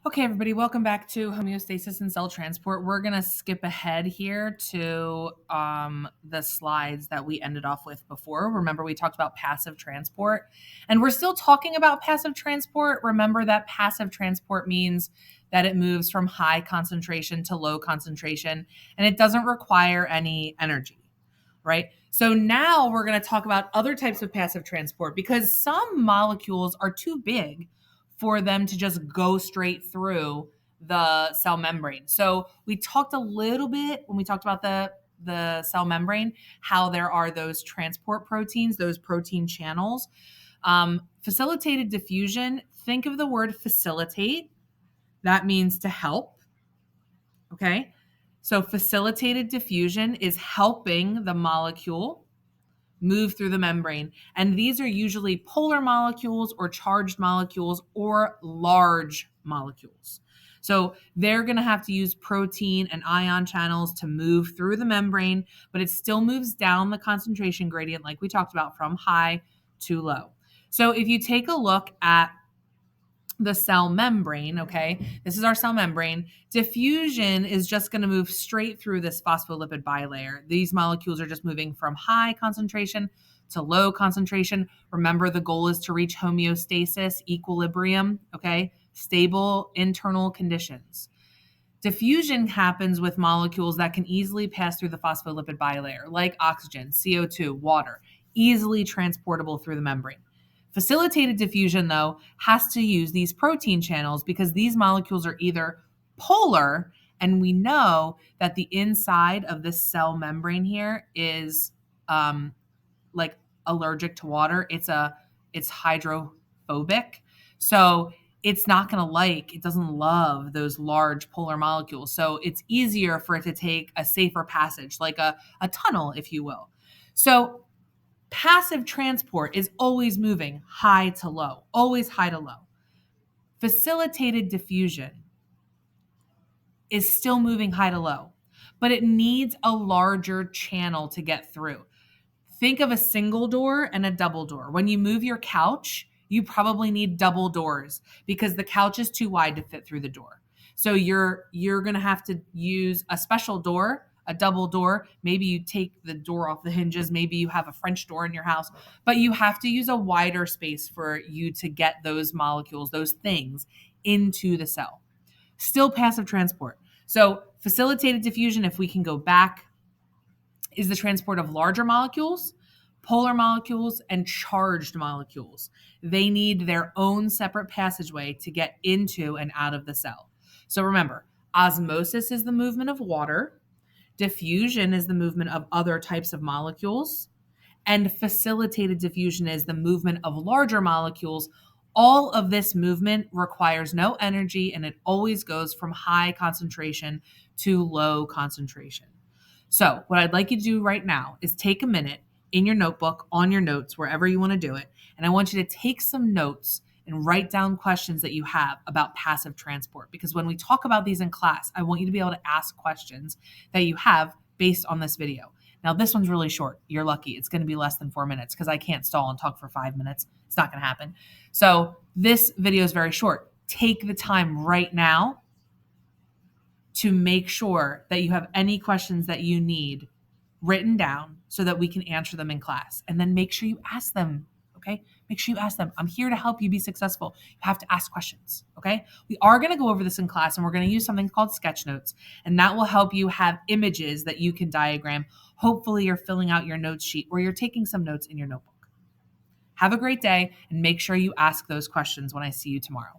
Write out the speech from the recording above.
Okay, everybody, welcome back to homeostasis and cell transport. We're going to skip ahead here to the slides that we ended off with before. Remember, we talked about passive transport, and we're still talking about passive transport. Remember that passive transport means that it moves from high concentration to low concentration, and it doesn't require any energy, right? So now we're going to talk about other types of passive transport because some molecules are too big for them to just go straight through the cell membrane. So we talked a little bit when we talked about the cell membrane, how there are those transport proteins, those protein channels. Facilitated diffusion, think of the word facilitate. That means to help. Okay. So facilitated diffusion is helping the molecule move through the membrane. And these are usually polar molecules or charged molecules or large molecules. So they're going to have to use protein and ion channels to move through the membrane, but it still moves down the concentration gradient like we talked about from high to low. So if you take a look at the cell membrane, okay, this is our cell membrane. Diffusion is just going to move straight through this phospholipid bilayer. These molecules are just moving from high concentration to low concentration. Remember, the goal is to reach homeostasis, equilibrium, okay, stable internal conditions. Diffusion happens with molecules that can easily pass through the phospholipid bilayer, like oxygen, CO2, water, easily transportable through the membrane. Facilitated diffusion, though, has to use these protein channels because these molecules are either polar, and we know that the inside of this cell membrane here is like allergic to water. It's hydrophobic. So it's not going to it doesn't love those large polar molecules. So it's easier for it to take a safer passage, like a tunnel, if you will. So passive transport is always moving high to low, always high to low. Facilitated diffusion is still moving high to low, but it needs a larger channel to get through. Think of a single door and a double door. When you move your couch, you probably need double doors because the couch is too wide to fit through the door. So you're going to have to use a special door, a double door. Maybe you take the door off the hinges, maybe you have a French door in your house, but you have to use a wider space for you to get those molecules, those things into the cell. Still passive transport. So facilitated diffusion, if we can go back, is the transport of larger molecules, polar molecules, and charged molecules. They need their own separate passageway to get into and out of the cell. So remember, osmosis is the movement of water, diffusion is the movement of other types of molecules, and facilitated diffusion is the movement of larger molecules. All of this movement requires no energy, and it always goes from high concentration to low concentration. So, what I'd like you to do right now is take a minute in your notebook, on your notes, wherever you want to do it, and I want you to take some notes and write down questions that you have about passive transport. Because when we talk about these in class, I want you to be able to ask questions that you have based on this video. Now, this one's really short. You're lucky. It's going to be less than 4 minutes because I can't stall and talk for 5 minutes. It's not going to happen. So, this video is very short. Take the time right now to make sure that you have any questions that you need written down so that we can answer them in class. And then make sure you ask them, okay? Make sure you ask them. I'm here to help you be successful. You have to ask questions, okay? We are going to go over this in class, and we're going to use something called sketch notes, and that will help you have images that you can diagram. Hopefully you're filling out your notes sheet or you're taking some notes in your notebook. Have a great day, and make sure you ask those questions when I see you tomorrow.